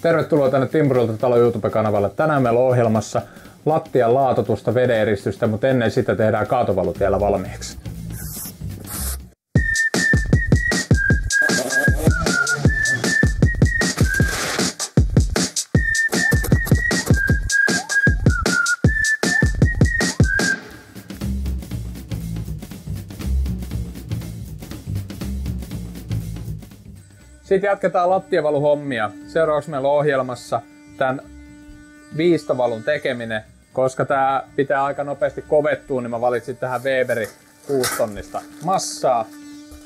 Tervetuloa tänne Timpurilta Talo YouTube-kanavalle. Tänään meillä on ohjelmassa lattian laatotusta vedeneristystä, mutta ennen sitä tehdään kaatovalutiellä valmiiksi. Sitten jatketaan lattiavaluhommia. Seuraavaksi meillä on ohjelmassa tämän viistovalun tekeminen. Koska tää pitää aika nopeasti kovettua, niin mä valitsin tähän Weberin 6 tonnista massaa.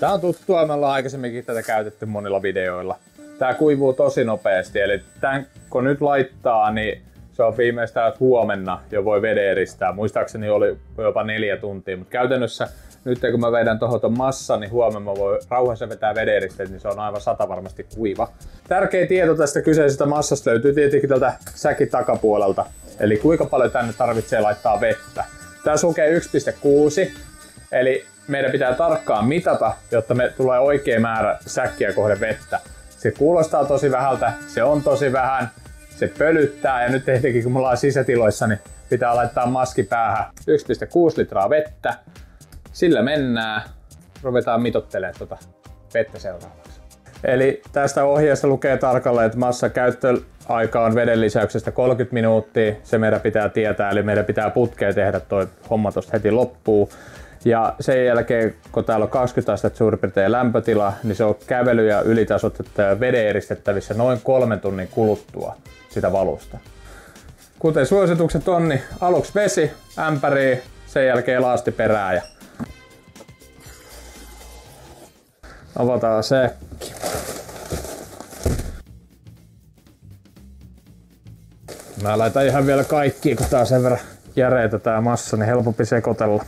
Tää on tuttua, me ollaan aikaisemminkin tätä käytetty monilla videoilla. Tää kuivuu tosi nopeasti, eli tän kun nyt laittaa, niin se on viimeistään, että huomenna jo voi veden eristää. Muistaakseni oli jopa 4 tuntia, mutta käytännössä nyt kun mä vedän tohon ton massan, niin huomenna voi rauhassa vetää veden eristeet, niin se on aivan 100 varmasti kuiva. Tärkeä tieto tästä kyseisestä massasta löytyy tietenkin tältä säkin takapuolelta. Eli kuinka paljon tänne tarvitsee laittaa vettä. Tää sukee 1,6, eli meidän pitää tarkkaan mitata, jotta me tulee oikea määrä säkkiä kohden vettä. Se kuulostaa tosi vähältä, se on tosi vähän, se pölyttää ja nyt tietenkin kun me ollaan sisätiloissa, niin pitää laittaa maski päähän 1,6 litraa vettä. Sillä mennään. Ruvetaan mitottelemaan tuota vettä seuraavaksi. Eli tästä ohjeesta lukee tarkalleen, että massa käyttöaika on veden lisäyksestä 30 minuuttia. Se meidän pitää tietää, eli meidän pitää putkeen tehdä toi homma tosta heti loppuun. Ja sen jälkeen, kun täällä on 20 astetta suurin piirtein lämpötila, niin se on kävely- ja ylitasoitettu ja veden eristettävissä noin 3 tunnin kuluttua sitä valusta. Kuten suositukset on, niin aluksi vesi, ämpäriin, sen jälkeen lasti perään ja avataan säkki. Mä laitan ihan vielä kaikki, kun tää on sen verran järeitä tää massa, niin helpompi sekoitella.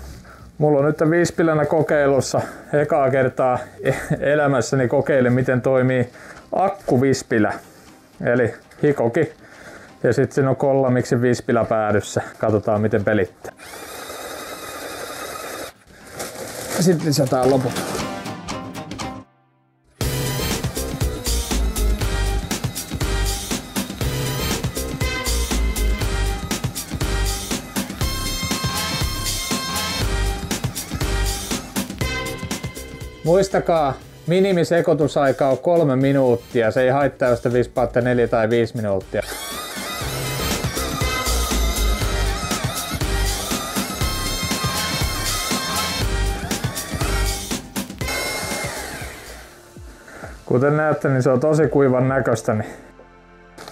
Mulla on nyt viispilänä kokeilussa ekaa kertaa elämässäni kokeilin, miten toimii akkuvispilä. Eli hikoki. Ja sit siinä on kollamiksen vispilä päädyssä. Katsotaan miten pelittää. Sitten lisätään loput. Muistakaa, minimisekoitusaika on 3 minuuttia. Se ei haittaa, jos te vispaatte 4 tai 5 minuuttia. Kuten näette, niin se on tosi kuivan näköistä. Niin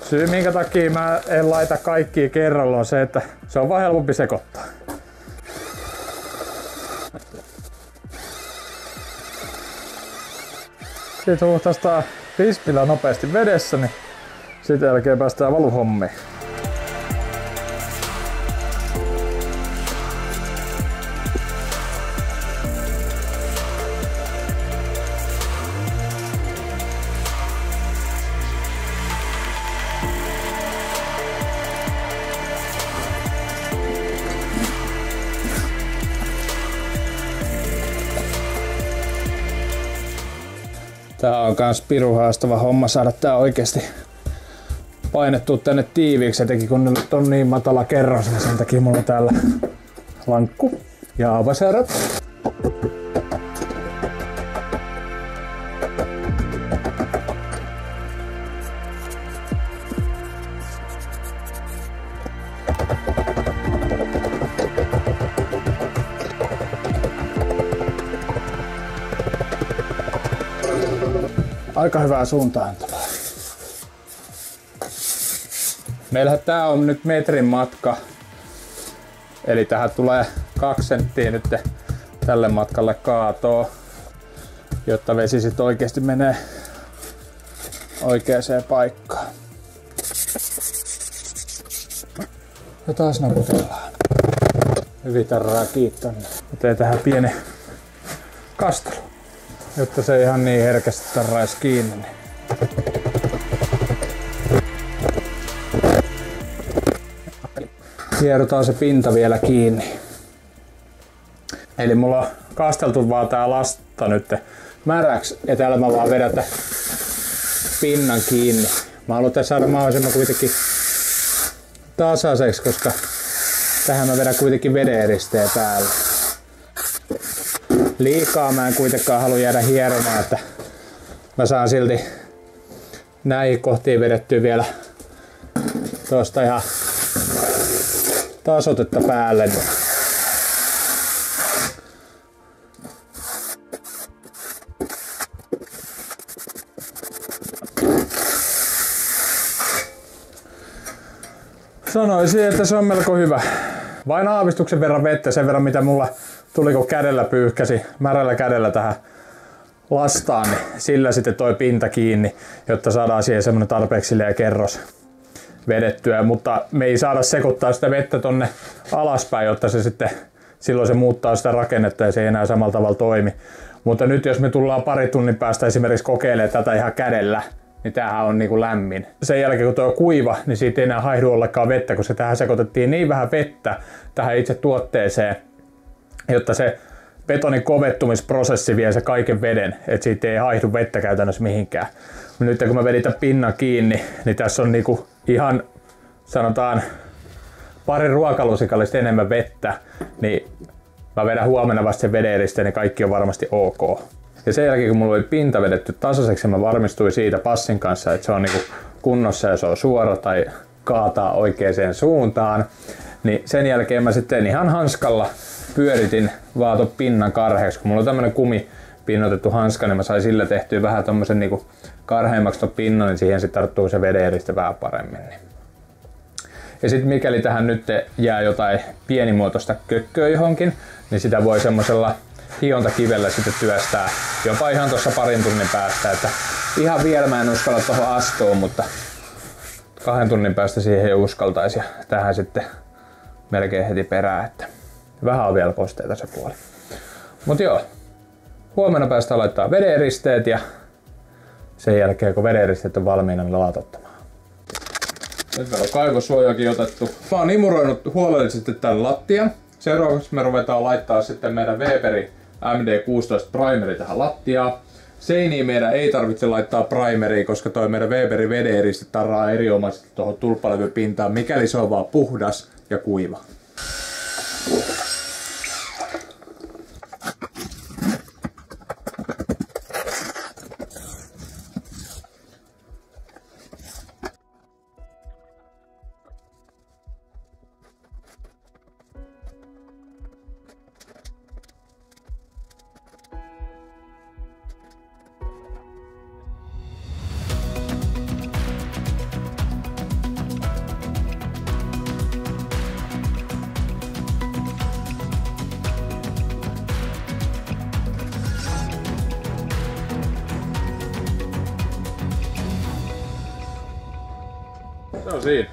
syy minkä takia mä en laita kaikkia kerralla on se, että se on vaan helpompi sekoittaa. Sitten huuhtaistaan vispilä nopeasti vedessä, niin sitten jälkeen päästään valuhommiin. Tää on kans pirun haastava homma saada tää oikeesti painettua tänne tiiviiksi, etenkin kun nyt on niin matala kerros, niin sen takia mulla on täällä lankku ja avasarat. Aika hyvää suuntaantavaa. Meillähän tää on nyt metrin matka. Eli tähän tulee 2 senttiä nyt tälle matkalle kaatoa, jotta vesi sit oikeesti menee oikeaan paikkaan. Ja taas naputellaan. Hyvin tarraa kiittää. Teen tähän pienen kastelu, jotta se ihan niin herkästi tarraisi kiinni. Hierotaan se pinta vielä kiinni. Eli mulla on kasteltu vaan tää lasta nyt märäksi, et älä mä vaan vedätä pinnan kiinni. Mä haluan tässä saada mahdollisimman kuitenkin tasaiseksi, koska tähän mä vedän kuitenkin vedeneristeen päälle. Liikaa mä en kuitenkaan halua jäädä hieromaan, että mä saan silti näihin kohtiin vedettyä vielä tuosta ihan tasotetta päälle. Sanoisin, että se on melko hyvä. Vain aavistuksen verran vettä, sen verran mitä mulla tuli kun kädellä pyyhkäsi, märällä kädellä tähän lastaan, niin sillä sitten toi pinta kiinni, jotta saadaan siihen semmonen tarpeeksi leveä kerros vedettyä, mutta me ei saada sekoittaa sitä vettä tonne alaspäin, jotta se sitten silloin se muuttaa sitä rakennetta ja se ei enää samalla tavalla toimi. Mutta nyt jos me tullaan pari tunnin päästä esimerkiksi kokeilemaan tätä ihan kädellä, niin tämähän on niinku lämmin. Sen jälkeen kun tuo on kuiva, niin siitä ei enää haihdu ollenkaan vettä, kun se tähän sekoitettiin niin vähän vettä tähän itse tuotteeseen, jotta se betonin kovettumisprosessi vie se kaiken veden, että siitä ei haihdu vettä käytännössä mihinkään. Nyt kun mä vedin tämän pinnan kiinni, niin tässä on niinku ihan sanotaan pari ruokalusikallista enemmän vettä, niin mä vedän huomenna vasta sen vedeneristeen, niin kaikki on varmasti ok. Ja sen jälkeen kun mulla oli pinta vedetty tasaiseksi, mä varmistuin siitä passin kanssa, että se on niinku kunnossa ja se on suora tai kaataa oikeaan suuntaan. Niin sen jälkeen mä sitten ihan hanskalla pyöritin vaan ton pinnan karheeksi. Kun mulla on tämmönen kumipinnotettu hanska, niin mä sain sillä tehtyä vähän tommosen niinku karheimmaksi ton pinnan, niin siihen sitten tarttuu se vedeneriste vähän paremmin. Ja sitten mikäli tähän nyt jää jotain pienimuotoista kökköä johonkin, niin sitä voi semmosella hiontakivellä sitten työstää jopa ihan tuossa parin tunnin päästä. Että ihan vielä mä en uskalla tuohon astua, mutta 2 tunnin päästä siihen jo uskaltaisi ja tähän sitten melkein heti perään, että vähän on vielä kosteita se puoli. Mut joo, huomenna päästään laittaa vedeneristeet ja sen jälkeen kun vedeneristeet on valmiina, niin laatottamaan. Nyt meillä on kaivosuojakin otettu. Mä oon imuroinut huolellisesti tän lattian. Seuraavaksi me ruvetaan laittaa sitten meidän Weberin MD16 primeri tähän lattiaan. Seiniin meidän ei tarvitse laittaa primeria, koska toi meidän Weberin vedeneriste tarraa erinomaisesti tuohon tulppalevypintaan, mikäli se on vaan puhdas ja kuiva. Se on siinä.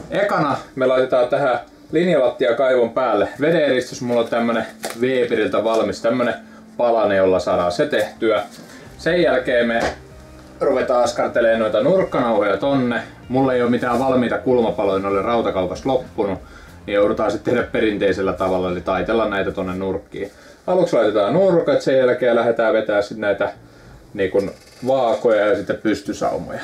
Ekana me laitetaan tähän linjalattia kaivon päälle vedeneristys. Mulla on tämmönen Weberiltä valmis tämmönen palane, jolla saadaan se tehtyä. Sen jälkeen me ruvetaan askartelemaan noita nurkkanauhoja tonne. Mulla ei ole mitään valmiita kulmapaloja, ne oli rautakaupasta loppunut. Niin joudutaan sitten tehdä perinteisellä tavalla, eli taitella näitä tonne nurkkiin. Aluksi laitetaan nurkat, sen jälkeen lähdetään vetää sitten näitä niin kun vaakoja ja sitten pystysaumoja.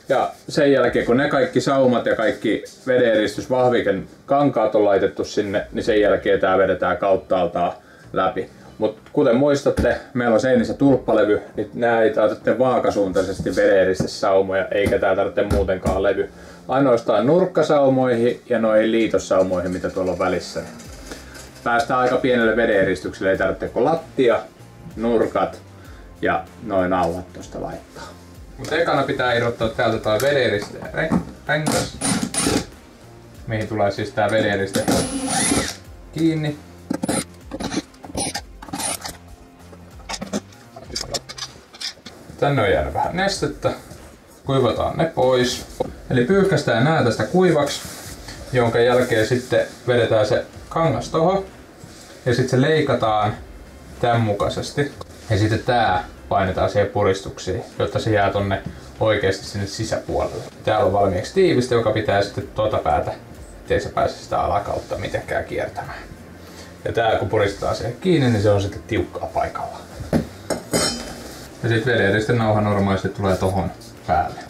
Ja sen jälkeen kun ne kaikki saumat ja kaikki vedeneristysvahviken kankaat on laitettu sinne, niin sen jälkeen tää vedetään kauttaaltaan läpi. Mutta kuten muistatte, meillä on seinissä tulppalevy, niin nää ei tarvitse vaakasuuntaisesti vedeneristesaumoja, eikä tää tarvitse muutenkaan levy. Ainoastaan nurkkasaumoihin ja noihin liitossaumoihin, mitä tuolla on välissä. Päästään aika pienelle vedeneristykselle, ei tarvitse kuin lattia, nurkat ja noin nauhat tosta laittaa. Mutta ekana pitää irrottaa täältä toi vedeneristeen rengas, mihin tulee siis tää vedeneriste kiinni. Tänne on jäänyt vähän nestettä. Kuivataan ne pois. Eli pyyhkästään nää tästä kuivaksi, jonka jälkeen sitten vedetään se kangas tohon. Ja sitten se leikataan tämän mukaisesti. Ja sitten tää painetaan siihen puristuksiin, jotta se jää tonne oikeasti sinne sisäpuolelle. Täällä on valmiiksi tiivistä, joka pitää sitten tuota päätä, ettei se pääse sitä alakautta mitenkään kiertämään. Ja tää kun puristetaan siihen kiinni, niin se on sitten tiukkaa paikallaan. Ja sit vedenristen nauha normaalisti tulee tohon päälle.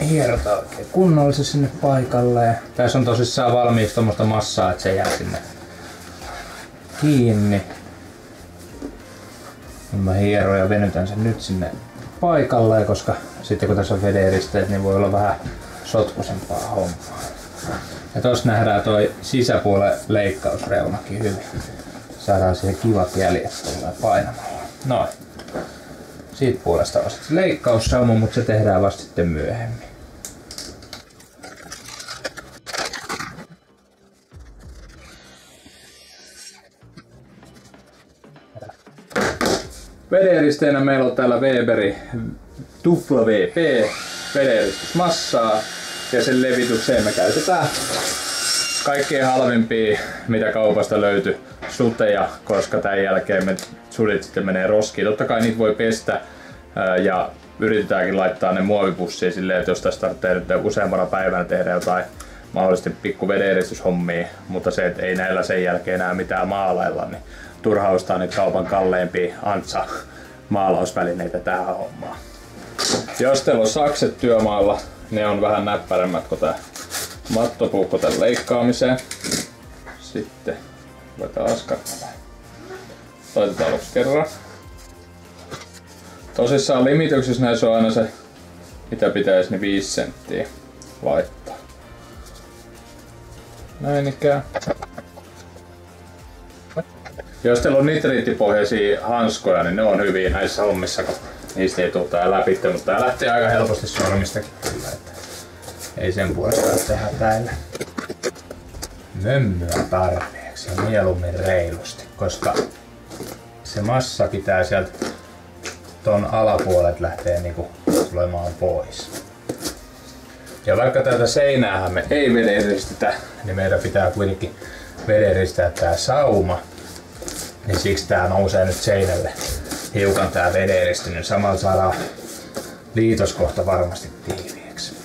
Hierotaan oikein kunnollisesti sinne paikalle. Tässä on tosissaan valmiiksi tommoista massaa, että se jää sinne kiinni. Mä hieron ja venytän sen nyt sinne paikalle, koska sitten kun tässä on vedenristeet, niin voi olla vähän sotkusempaa hommaa. Ja tossa nähdään toi sisäpuolen leikkausreunakin hyvin. Saadaan siihen kivat jäljet painamalla. Noin. Siitä puolesta on sitten leikkaussauma, mutta se tehdään vasta sitten myöhemmin. Vedenristeenä meillä on täällä Weberi WP vedenristysmassaa ja sen levitykseen me käytetään kaikkein halvimpia mitä kaupasta löytyy suteja, koska tämän jälkeen me sudit sitten menee roskiin. Totta kai niitä voi pestä ja yritetäänkin laittaa ne muovipussiin silleen, että jos tästä tarvitsee nyt useammana päivänä tehdä jotain mahdollisesti pikku vedenristyshommia, mutta se, että ei näillä sen jälkeen enää mitään maalailla, niin turha ostaa niitä kaupan kalleimpia Antsa maalausvälineitä tähän hommaan. Jos teillä on sakset työmaalla, ne on vähän näppärämmät kuin tää mattopuukko tän leikkaamiseen. Sitten voidaan askartaa. Laitetaan aluksi kerran. Tosissaan limityksessä näissä on aina se, mitä pitäisi, niin 5 senttiä laittaa. Näin ikään. Jos teillä on nitriittipohjaisia hanskoja, niin ne on hyviä näissä hommissa, kun niistä ei tule tää läpi, mutta tää lähtee aika helposti sormistakin kyllä, että ei sen puolesta tehdä täällä mömmyä tarpeeksi ja mieluummin reilusti, koska se massa pitää sieltä ton alapuolet lähtee niinku tulemaan pois. Ja vaikka tätä seinäähän me ei vedenristetä, niin meidän pitää kuitenkin vedenristää tää sauma. Niin siksi tää nousee nyt seinälle hiukan tää vedenriste, niin samalla saadaan liitoskohta varmasti tiiviiksi.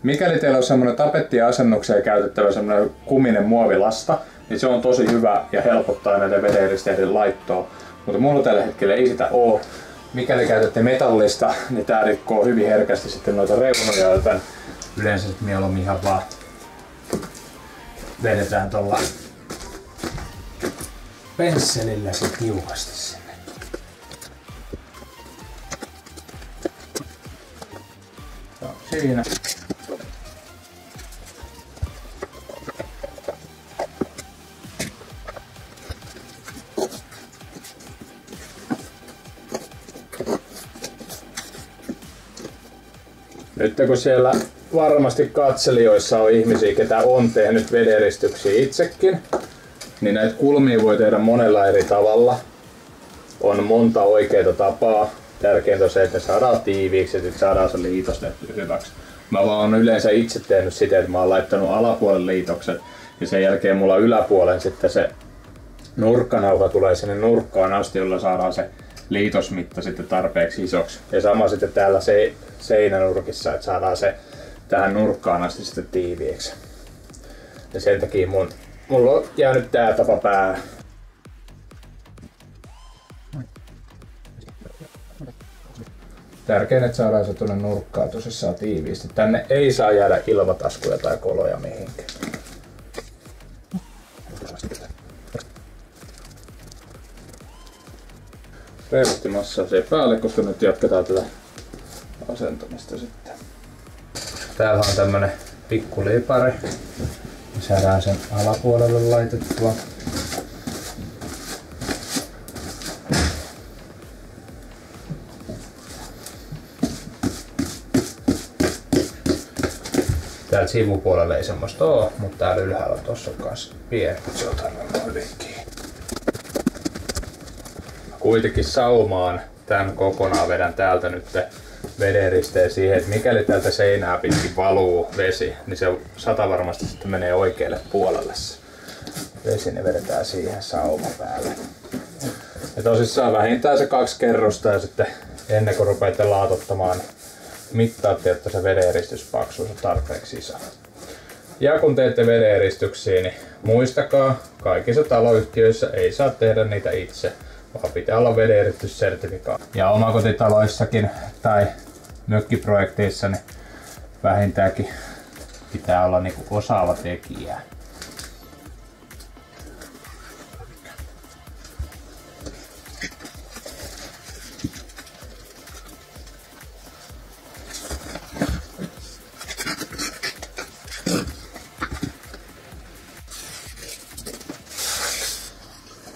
Mikäli teillä on semmonen tapettiasennukseen käytettävä semmonen kuminen muovilasta, niin se on tosi hyvä ja helpottaa näiden vedenristeiden laittoa. Mutta mulla tällä hetkellä ei sitä oo. Mikäli käytätte metallista, niin tää rikkoo hyvin herkästi sitten noita reunoja, joten yleensä sit mieluummin ihan vaan vedetään tuolla Pensselillä se tiukasti sinne. Siinä. Nyt kun siellä varmasti katselijoissa on ihmisiä, ketä on tehnyt vedenristyksiä itsekin, niin näitä kulmia voi tehdä monella eri tavalla. On monta oikeaa tapaa. Tärkeintä on se, että ne saadaan tiiviiksi ja sitten saadaan se liitos tehty hyväksi. Mä vaan oon yleensä itse tehnyt sitä, että mä oon laittanut alapuolen liitokset ja sen jälkeen mulla yläpuolen sitten se nurkkanauha tulee sinne nurkkaan asti, jolla saadaan se liitosmitta sitten tarpeeksi isoksi. Ja sama sitten täällä seinänurkissa, että saadaan se tähän nurkkaan asti sitten tiiviiksi. Ja sen takia mulla on jäänyt tää tapa päähän. Tärkein, että saadaan se tuonne nurkkaan tosissaan tiiviisti. Tänne ei saa jäädä ilmataskuja tai koloja mihinkään. Reilusti massaa siihen päälle, koska nyt jatketaan tätä asentamista sitten. Täällä on tämmönen pikku lipari. Saadaan sen alapuolelle laitettua. Täällä sivupuolella ei semmoista oo, mutta täällä ylhäällä tossa on kans pieni. Se otan hyvinkin. Kuitenkin saumaan tän kokonaan vedän täältä nyt vedenristeen siihen, että mikäli täältä seinää pitkin valuu vesi, niin se satavarmasti sitten menee oikealle puolelle se vesi, niin vedetään siihen sauman päälle. Ja tosissaan vähintään se 2 kerrosta ja sitten ennen kuin rupeatte laatottamaan, mittaatte, että se vedeeristyspaksuus on tarpeeksi iso. Ja kun teette vedeeristyksiä, niin muistakaa, kaikissa taloyhtiöissä ei saa tehdä niitä itse, vaan pitää olla vedeeristyssertifikaatti. Ja omakotitaloissakin tai mökkiprojekteissa niin vähintäänkin pitää olla niinku osaava tekijä.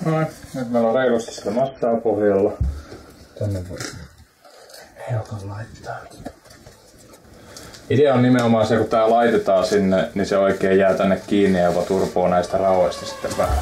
Noin, nyt meillä on reilusti sitä mattaa pohjalla. Tänne voi hiukan laittaa. Idea on nimenomaan se, kun tää laitetaan sinne, niin se oikein jää tänne kiinni ja jopa turpoo näistä raoista sitten vähän.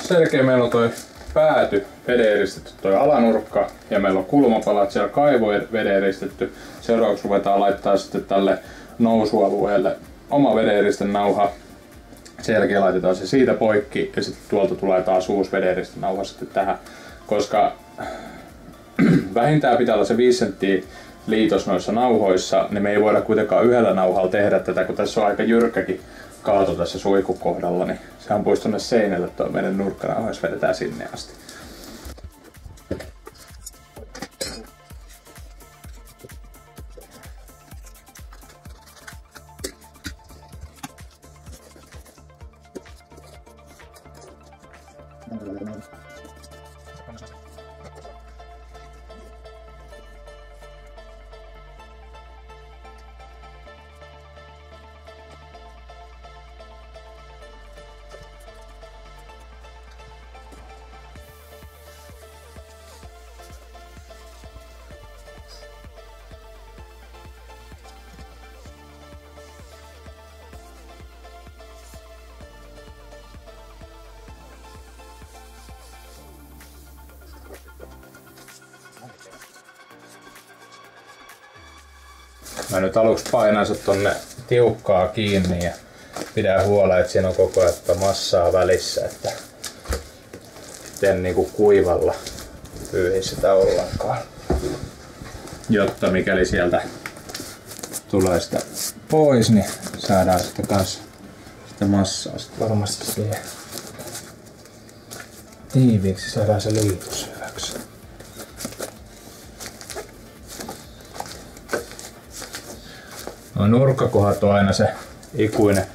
Selkeä meillä on toi pääty vedeeristetty toi alanurkka ja meillä on kulmapalat siellä kaivojen vedeeristetty. Seuraavaksi ruvetaan laittaa sitten tälle nousualueelle oma vedeeristenauha. Sen jälkeen laitetaan se siitä poikki ja sitten tuolta tulee taas uusi vedeeristenauha sitten tähän, koska vähintään pitää olla se 5 senttiä liitos noissa nauhoissa, niin me ei voida kuitenkaan yhdellä nauhalla tehdä tätä, kun tässä on aika jyrkkäkin kaato tässä suikukohdalla, niin se ampuisi tuonne seinälle tuo meidän nurkkanauha, jos vedetään sinne asti. Mä nyt aluksi painan se tonne tiukkaa kiinni ja pidän huolen, että siinä on koko ajan massaa välissä, että en niinku kuivalla pyyhi sitä ollenkaan. Jotta mikäli sieltä tulee sitä pois, niin saadaan sitten kans sitä massaa sitten varmasti siihen tiiviiksi, saadaan se liitos hyväksi. No, nurkkakohdat on aina se ikuinen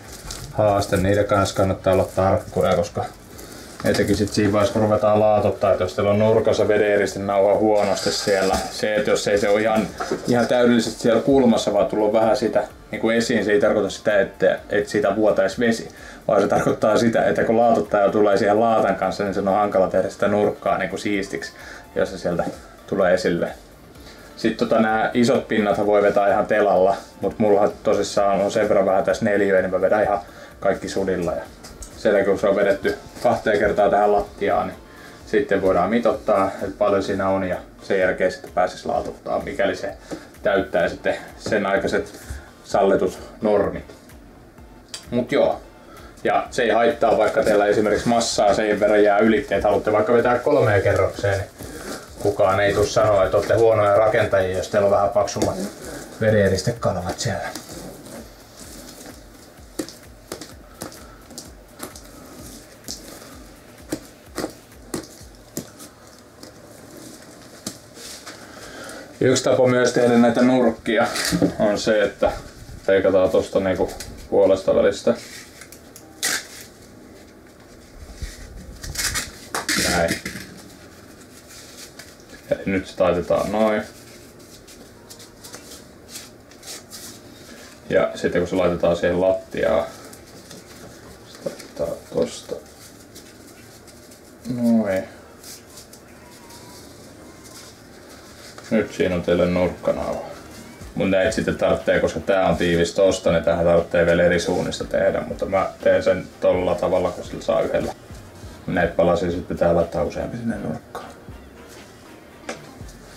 haaste, niiden kanssa kannattaa olla tarkkoja, koska etenkin sit siinä vaiheessa kun ruvetaan laatottaa, että jos teillä on nurkassa vedeeristenauha huonosti siellä, se että jos ei se ole ihan täydellisesti siellä kulmassa, vaan tullut vähän sitä niin kuin esiin, se ei tarkoita sitä, että siitä vuotaisi vesi, vaan se tarkoittaa sitä, että kun laatottaja tulee siihen laatan kanssa, niin se on hankala tehdä sitä nurkkaa niin kuin siistiksi, jos se sieltä tulee esille. Sitten nämä isot pinnat voi vetää ihan telalla, mutta mulla tosissaan on sen verran vähän tässä neliöä, niin mä vedän ihan kaikki sudilla. Ja sen jälkeen kun se on vedetty 2 kertaa tähän lattiaan, niin sitten voidaan mitottaa, että paljon siinä on, ja sen jälkeen sitten pääsisi laatuttaa, mikäli se täyttää sitten sen aikaiset sallitut normit. Mut joo. Ja se ei haittaa, vaikka teillä esimerkiksi massaa sen verran jää ylitteen, että haluatte vaikka vetää 3 kerrokseen, niin kukaan ei tule sanoa, että olette huonoja rakentajia, jos teillä on vähän paksummat vedeeristekanvat siellä. Yksi tapa myös tehdä näitä nurkkia on se, että leikataan tuosta niinku puolesta välistä. Näin. Eli nyt se taitetaan noin. Ja sitten kun se laitetaan siihen lattiaan, se laitetaan tosta Nyt siinä on teille nurkkanauha. Mun näitä sitten tarvitsee, koska tää on tiivis tosta, niin tähän tarvitsee vielä eri suunnista tehdä, mutta mä teen sen tolla tavalla, kun sillä saa yhdellä. Näitä palasia sitten pitää laittaa useampi sinne nurkkaan.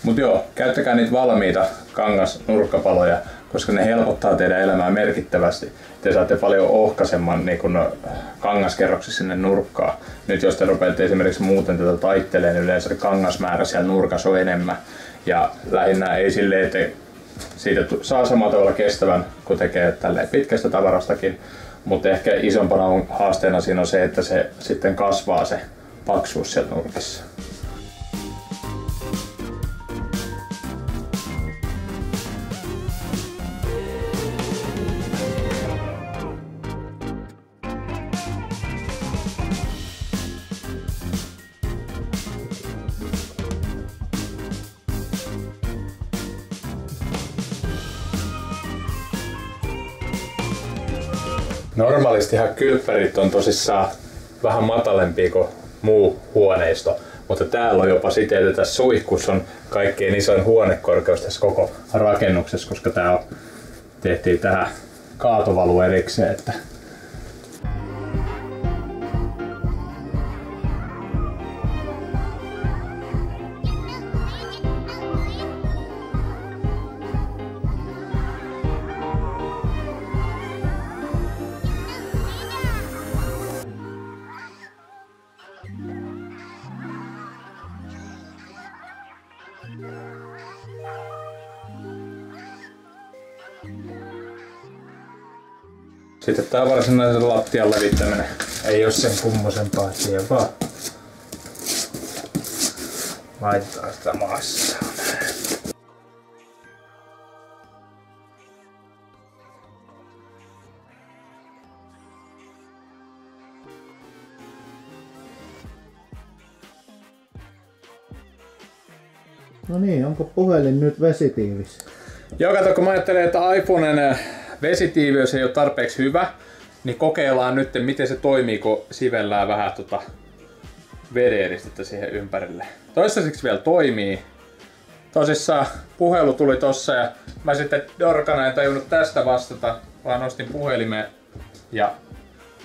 Mut joo, käyttäkää niitä valmiita kangasnurkkapaloja, koska ne helpottaa teidän elämää merkittävästi. Te saatte paljon ohkaisemman niin kun kangaskerroksia sinne nurkkaan. Nyt jos te rupeatte esimerkiksi muuten tätä taittelemaan, niin yleensä kangasmäärä siellä nurkassa on enemmän. Ja lähinnä ei silleen, että siitä saa samalla tavalla kestävän, kun tekee tälleen pitkästä tavarastakin. Mutta ehkä isompana haasteena siinä on se, että se sitten kasvaa se paksuus siellä nurkissa. Normaalistihan kylppärit on tosissaan vähän matalempia kuin muu huoneisto, mutta täällä on jopa siten, että tässä suihkussa on kaikkein isoin huonekorkeus tässä koko rakennuksessa, koska tää tehtiin tähän kaatovalu erikseen. Että sitten tää varsinaisen lattian levittäminen ei oo sen kummosempaa, siihen vaan laittaa sitä massaa. No niin, onko puhelin nyt vesitiivis? Joo, kato, kun mä ajattelen, että iPhoneen vesitiiviys ei ole tarpeeksi hyvä, niin kokeillaan nyt, miten se toimii, kun sivellään vähän vedeeristettä siihen ympärille. Toistaiseksi vielä toimii. Tosissaan puhelu tuli tossa ja mä sitten dorkana en tajunnut tästä vastata, vaan nostin puhelimeen. Ja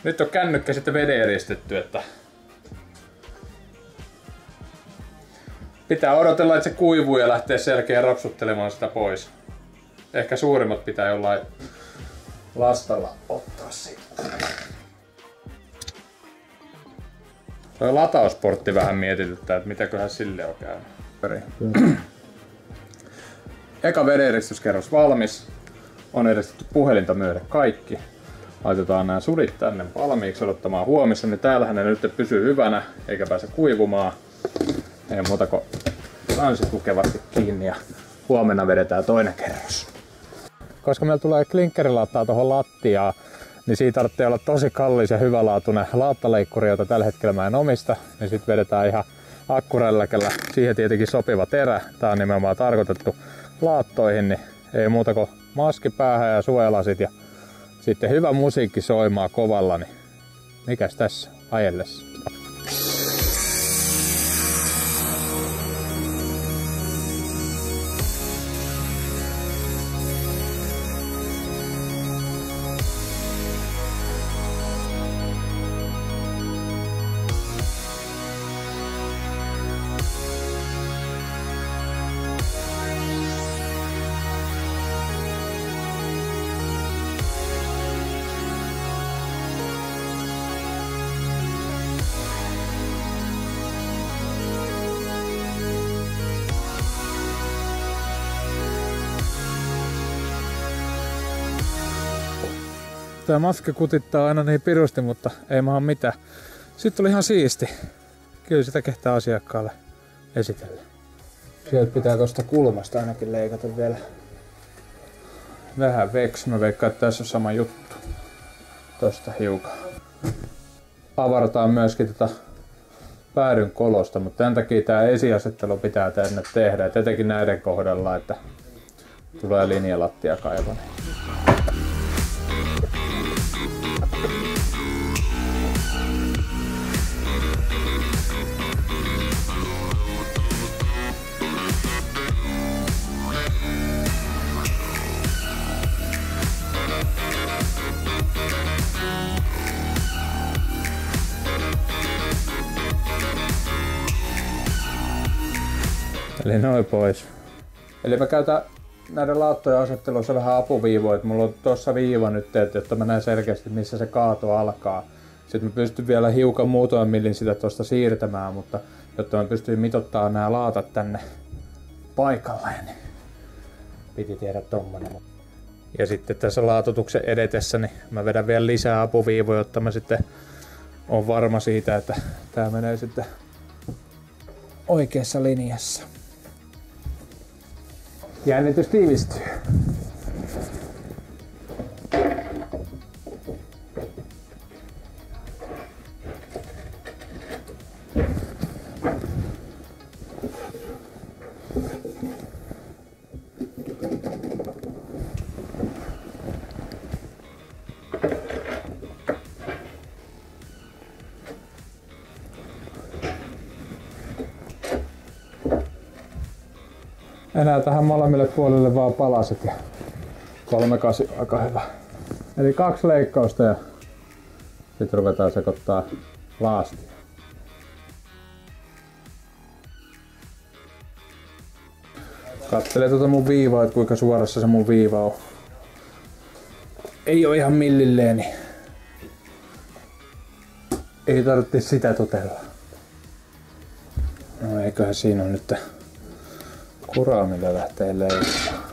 nyt on kännykkä sitten vedeeristetty, että pitää odotella, että se kuivuu ja lähtee selkeä rapsuttelemaan sitä pois. Ehkä suurimmat pitää jollain lastalla ottaa sitten. Toi latausportti vähän mietityttää, että mitäköhän sille on käynyt. Eka vedenristyskerros valmis. On eristetty puhelinta myöden kaikki. Laitetaan nämä sudit tänne valmiiksi odottamaan huomissa, niin täällähän ne nyt pysyy hyvänä eikä pääse kuivumaan. Ei muuta kuin lansit lukevasti kiinni ja huomenna vedetään toinen kerros. Koska meillä tulee klinkkerilattaa tuohon lattiaan, niin siitä tarvitsee olla tosi kallis ja hyvälaatuinen laattaleikkuri, jota tällä hetkellä mä en omista. Niin sit vedetään ihan akkurälläkellä siihen tietenkin sopiva terä. Tää on nimenomaan tarkoitettu laattoihin, niin ei muuta kuin maski päähän ja suojalasit ja sitten hyvä musiikki soimaa kovalla, niin mikäs tässä ajellessa. Tää maski kutittaa aina niin pirusti, mutta ei maha mitään. Sitten oli ihan siisti. Kyllä sitä kehtää asiakkaalle esitellä. Sieltä pitää tosta kulmasta ainakin leikata vielä vähän veksi. Mä veikkaan, että tässä on sama juttu. Tosta hiukan. Avarataan myöskin tätä päädyn kolosta, mutta tämän takia tää esiasettelu pitää tänne tehdä. Et etenkin näiden kohdalla, että tulee linjalattia kaivane. Eli noin pois. Eli mä käytän näiden laattojen asettelussa vähän apuviivoja, että mulla on tuossa viiva nyt, jotta mä näen selkeästi missä se kaato alkaa. Sitten mä pystyn vielä hiukan muutaman millin sitä tuosta siirtämään, mutta jotta mä pystyn mitoittamaan nämä laatat tänne paikalleen, niin piti tehdä tommonen. Ja sitten tässä laatotuksen edetessä niin mä vedän vielä lisää apuviivoja, jotta mä sitten on varma siitä, että tää menee sitten oikeassa linjassa. Jännitys tiivistyy. Enää tähän molemmille puolille vaan palaset ja 3/8 aika hyvä. Eli 2 leikkausta ja sitten ruvetaan sekoittaa laastia. Kattelee tuota mun viivaa, että kuinka suorassa se mun viiva on. Ei oo ihan millilleen, niin ei tarvitse sitä totella. No eiköhän siinä on nyt kuraa, millä lähtee leikkaamaan.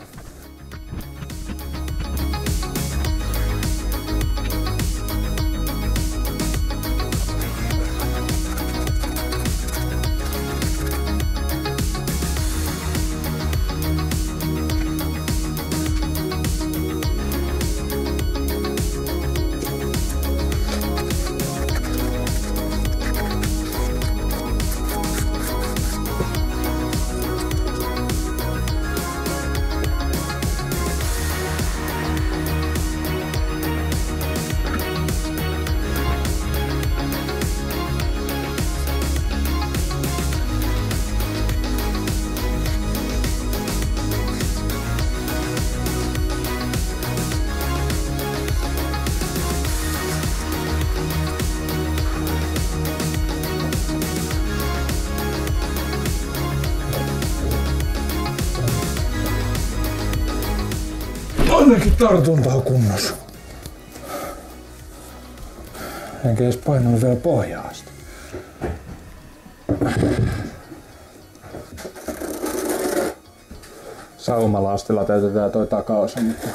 Onnekin tartunta on kunnossa. Enkä edes painanut vielä pohjaa asti. Saumalaastilla täytetään toi takaosa, mutta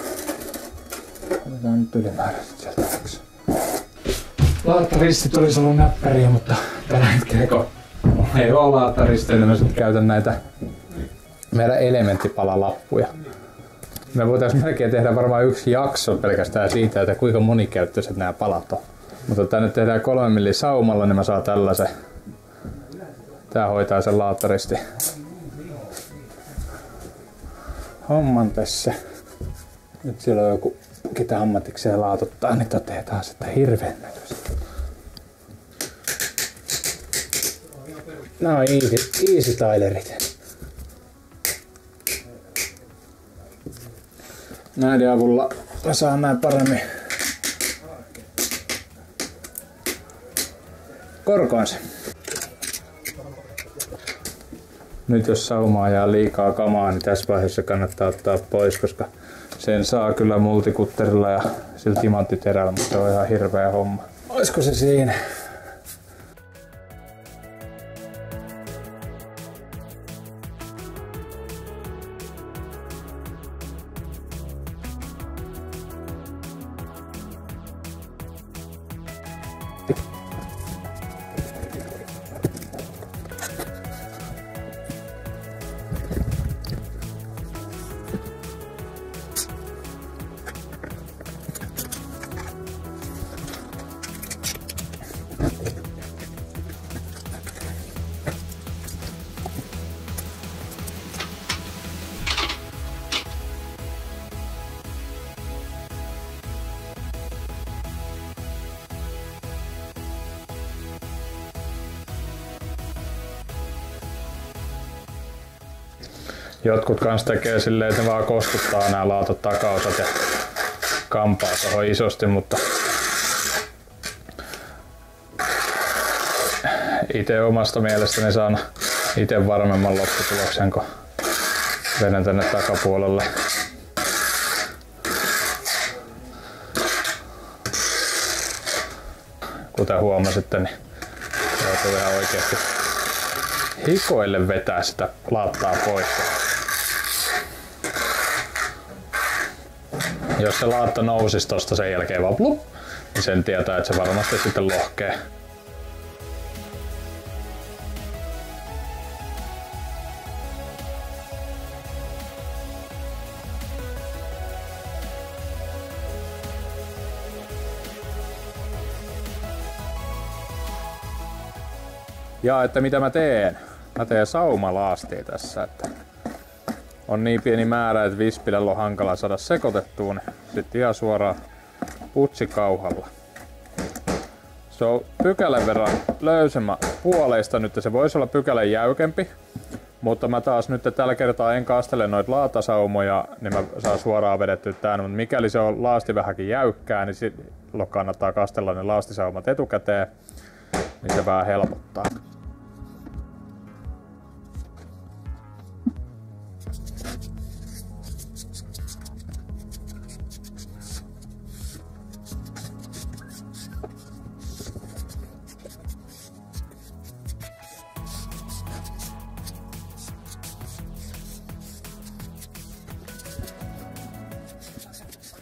otetaan nyt ylimääräiset sieltä väksi. Laattaristit olisi ollut näppäriä, mutta tällä hetkellä kun ei ole laattaristia, niin mä sitten käytän näitä meidän elementtipalalappuja. Me voitaisiin melkein tehdä varmaan yksi jakso pelkästään siitä, että kuinka monikäyttöiset nämä palat on. Mutta tänne tehdään 3 millin saumalla, niin mä saan tällaisen. Tää hoitaa sen laattaristi homman tässä. Nyt siellä on joku, ketä ammatikseen laatuttaa, niin otetaan sitten hirveän näköistä. Nää on easy tailerit. Näiden avulla mä saan näin paremmin korkoonsa. Nyt jos sauma ajaa liikaa kamaa, niin tässä vaiheessa kannattaa ottaa pois, koska sen saa kyllä multikutterilla ja sillä timanttiterällä, mutta se on ihan hirveä homma. Olisiko se siinä? Jotkut kans tekee silleen, että ne vaan kostuttaa nämä laatot takaosat ja kampaa tuohon isosti, mutta itse omasta mielestäni saan ite varmemman lopputuloksen, kun vedän tänne takapuolelle. Kuten huomasitte, niin joutuu ihan oikeasti hikoille vetää sitä laattaa pois. Jos se laatta nousisi tosta sen jälkeen vaan plup, niin sen tietää, että se varmasti sitten lohkee. Ja että mitä mä teen? Mä teen saumalaastia tässä, että on niin pieni määrä, että vispilellä on hankala saada sekoitettua, niin sitten ihan suoraan putsikauhalla. Se on pykälän verran löysemmä puoleista nyt, se voisi olla pykälän jäykempi, mutta mä taas nyt tällä kertaa en kastele noita laatasaumoja, niin mä saan suoraan vedettyä tän, mutta mikäli se on laasti vähänkin jäykkää, niin silloin kannattaa kastella ne laastisaumat etukäteen, niin se vähän helpottaa.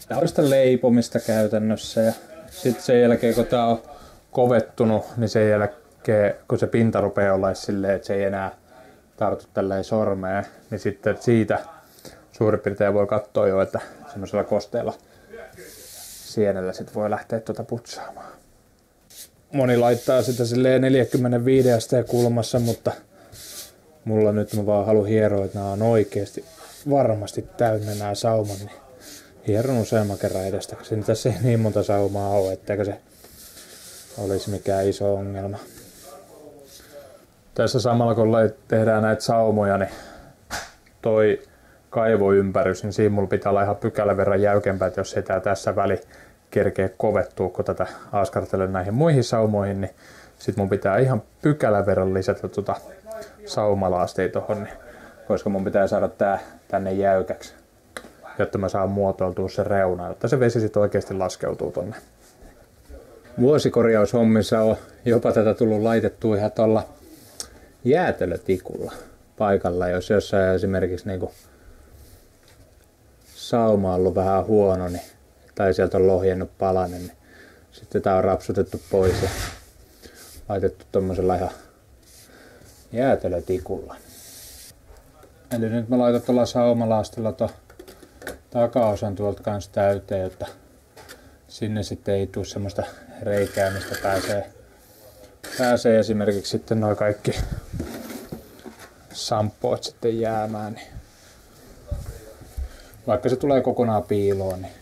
Tää on sitä leipomista käytännössä ja sitten sen jälkeen kun tää on kovettunut, niin sen jälkeen kun se pinta rupeaa olla silleen, että se ei enää tartu tälleen sormeen, niin sitten siitä suurin piirtein voi katsoa jo, että semmoisella kosteella sienellä sit voi lähteä tuota putsaamaan. Moni laittaa sitä silleen 45 asteen kulmassa, mutta mulla nyt mä vaan haluan hieroa, että nämä on oikeesti varmasti täynnä nämä saumat, niin hieron useamman kerran edestä, koska tässä ei niin monta saumaa ole, etteikö se olisi mikään iso ongelma. Tässä samalla kun tehdään näitä saumoja, niin toi kaivoympärys, niin siinä mulla pitää olla ihan pykälän verran jäykempää, että jos ei tää tässä väli kerkeä kovettua, kun tätä askartelen näihin muihin saumoihin, niin sit mun pitää ihan pykälän verran lisätä tuota saumalaastia tohon, niin, koska mun pitää saada tää tänne jäykäksi, jotta mä saan muotoiltua sen reunaan, jotta se vesi sit oikeesti laskeutuu tonne. Vuosikorjaushommissa on jopa tätä tullut laitettua ihan tuolla jäätelötikulla paikalla, jos jossain esimerkiksi niinku sauma on ollut vähän huono, niin, tai sieltä on lohjennut palanen, niin sitten tää on rapsutettu pois ja laitettu tommosella ihan jäätelötikulla. Eli nyt mä laitan tuolla saumalaastilla takaosan tuolta kanssa täyteen, jotta sinne sitten ei tule semmoista reikää, mistä pääsee esimerkiksi sitten nuo kaikki sampoot sitten jäämään. Niin vaikka se tulee kokonaan piiloon, niin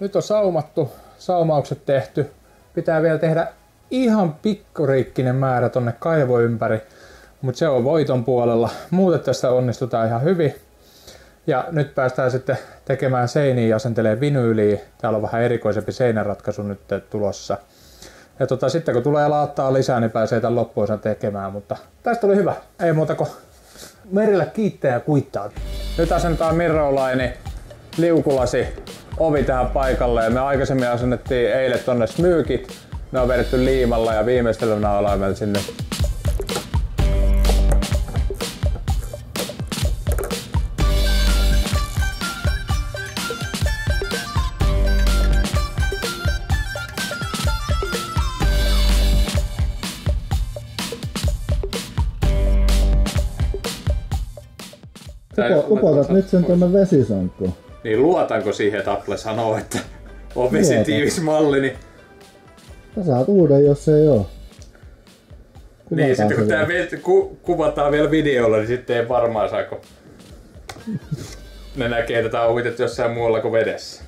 nyt on saumattu, saumaukset tehty. Pitää vielä tehdä ihan pikkuriikkinen määrä tonne kaivo ympäri, mutta se on voiton puolella. Muuten tästä onnistutaan ihan hyvin. Ja nyt päästään sitten tekemään seiniin ja asentelee vinyyliä. Täällä on vähän erikoisempi seinäratkaisu nyt tulossa. Ja sitten kun tulee laattaa lisää, niin pääsee tämän loppuosan tekemään. Mutta tästä oli hyvä. Ei muuta kuin merillä kiittää ja kuittaa. Nyt asennetaan Mirrorline liukulasi ovi tähän paikalle ja me aikaisemmin asennettiin eilen tonne smyykit. Ne on vedetty liimalla ja viimeistelynauloimella sinne. Upotat nyt sen tuonne vesisankkoon. Niin luotanko siihen, että Apple sanoo, että on vesitiivis malli, niin... Sä saat uuden, jos ei oo. Niin, sitten kun tää kuvataan vielä videolla, niin sitten ei varmaan saako... Ne näkee, että tää on uitettu jossain muualla kuin vedessä.